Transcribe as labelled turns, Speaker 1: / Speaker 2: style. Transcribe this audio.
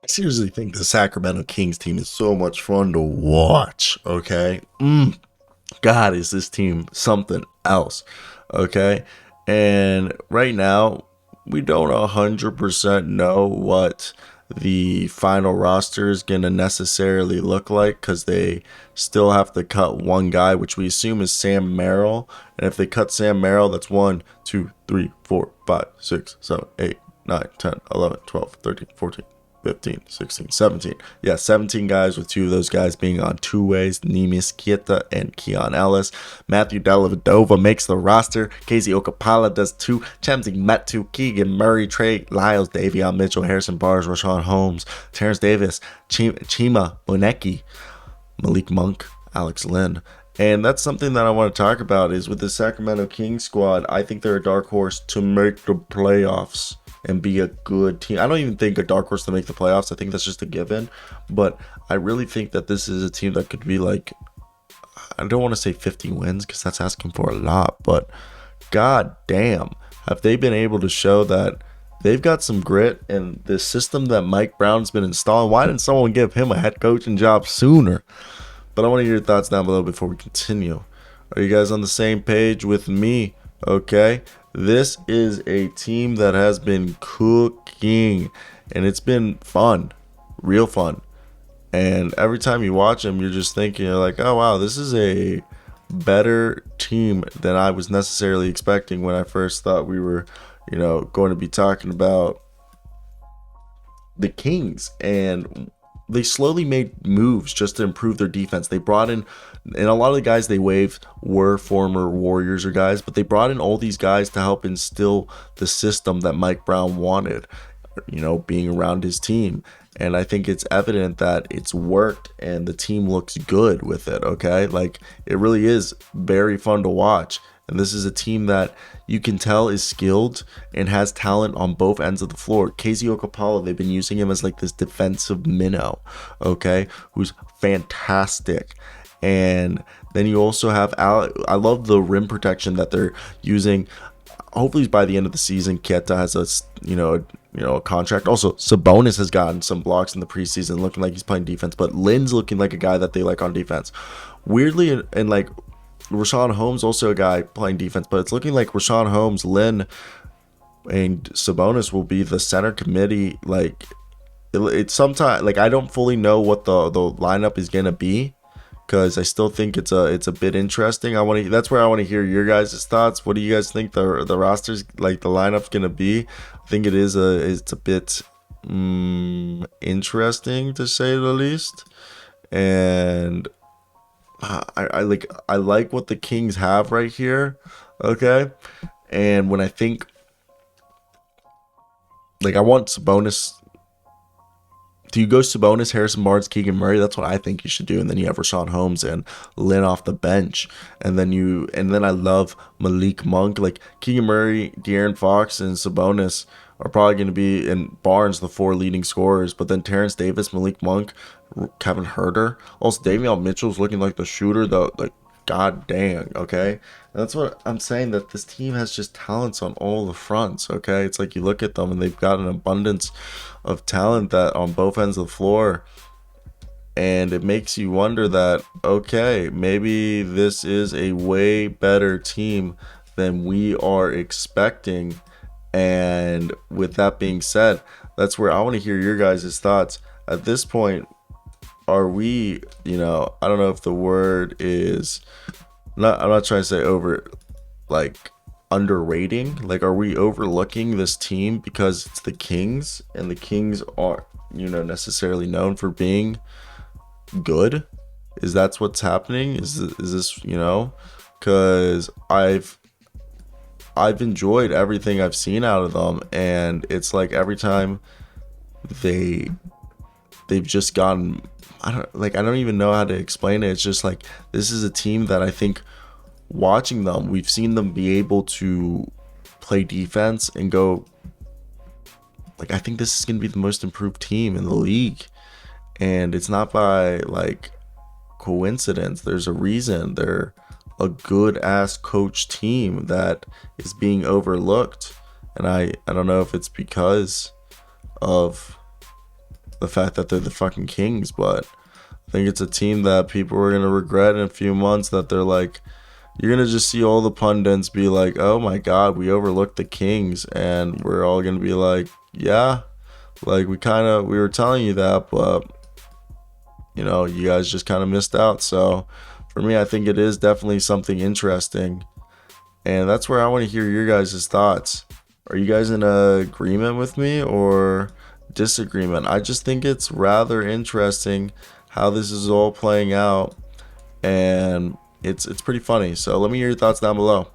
Speaker 1: I seriously think the Sacramento Kings team is so much fun to watch. Okay. God, is this team something else? Okay. And right now, we don't 100% know what the final roster is going to necessarily look like because they still have to cut one guy, which we assume is Sam Merrill. And if they cut Sam Merrill, that's 1, 2, 3, 4, 5, 6, 7, 8, 9, 10, 11, 12, 13, 14. 15, 16, 17. Yeah, 17 guys, with 2 of those guys being on two ways, Neemias Queta and Keon Ellis. Matthew Dellavedova makes the roster. Casey Okapala does 2. Chemsy Metu, Keegan Murray, Trey Lyles, Davion Mitchell, Harrison Barnes, Rashawn Holmes, Terrence Davis, Chima Oneki, Malik Monk, Alex Lynn. And that's something that I want to talk about is with the Sacramento Kings squad, I think they're a dark horse to make the playoffs and be a good team. I don't even think a dark horse to make the playoffs. I think that's just a given. But I really think that this is a team that could be like, I don't want to say 50 wins because that's asking for a lot. But god damn, have they been able to show that they've got some grit and the system that Mike Brown's been installing. Why didn't someone give him a head coaching job sooner? But I want to hear your thoughts down below before we continue. Are you guys on the same page with me? Okay. This is a team that has been cooking and it's been fun, real fun. And every time you watch them, you're just thinking, you're like, oh, wow, this is a better team than I was necessarily expecting when I first thought we were, going to be talking about the Kings. And they slowly made moves just to improve their defense. They brought in, and a lot of the guys they waived were former Warriors or guys, but they brought in all these guys to help instill the system that Mike Brown wanted, being around his team. And I think it's evident that it's worked and the team looks good with it, okay? Like, it really is very fun to watch. And this is a team that you can tell is skilled and has talent on both ends of the floor. Casey Okapala, they've been using him as like this defensive minnow, okay, who's fantastic. And then you also have I love the rim protection that they're using. Hopefully by the end of the season, Queta has a contract. Also, Sabonis has gotten some blocks in the preseason, looking like he's playing defense. But Lynn's looking like a guy that they like on defense. Weirdly, and like Rashawn Holmes, also a guy playing defense, but it's looking like Rashawn Holmes, Lynn, and Sabonis will be the center committee. Like, it's sometimes like I don't fully know what the lineup is gonna be because I still think it's a bit interesting. That's where I want to hear your guys' thoughts. What do you guys think the rosters, like the lineup's gonna be? I think it's a bit interesting to say the least. And I like what the Kings have right here, okay? And when I think, like, I want Sabonis. Do you go Sabonis, Harrison Barnes, Keegan Murray? That's what I think you should do. And then you have Rashawn Holmes and Lynn off the bench. And then I love Malik Monk. Like, Keegan Murray, De'Aaron Fox, and Sabonis are probably going to be, and Barnes, the 4 leading scorers. But then Terrence Davis, Malik Monk, Kevin Herter. Also, Davion Mitchell's looking like the shooter, though. Like, god dang, okay? And that's what I'm saying, that this team has just talents on all the fronts, okay? It's like you look at them and they've got an abundance of talent that on both ends of the floor. And it makes you wonder that, okay, maybe this is a way better team than we are expecting. And with that being said, that's where I want to hear your guys' thoughts. At this point, are we, I don't know if the word is, I'm not trying to say underrating. Like, are we overlooking this team because it's the Kings and the Kings aren't, necessarily known for being good? Is that's what's happening? Is this, because I've enjoyed everything I've seen out of them, and it's like every time they've just gotten, I don't even know how to explain it. It's just like, this is a team that I think, watching them, we've seen them be able to play defense and go, like, I think this is going to be the most improved team in the league. And it's not by like coincidence. There's a reason. They're a good ass coach team that is being overlooked. And I don't know if it's because of the fact that they're the fucking Kings, but I think it's a team that people are going to regret in a few months, that they're like, you're going to just see all the pundits be like, oh my God, we overlooked the Kings. And we're all going to be like, yeah, like we were telling you that, but you know, you guys just kind of missed out. So for me, I think it is definitely something interesting. And that's where I want to hear your guys' thoughts. Are you guys in agreement with me or disagreement? I just think it's rather interesting how this is all playing out, and it's pretty funny. So let me hear your thoughts down below.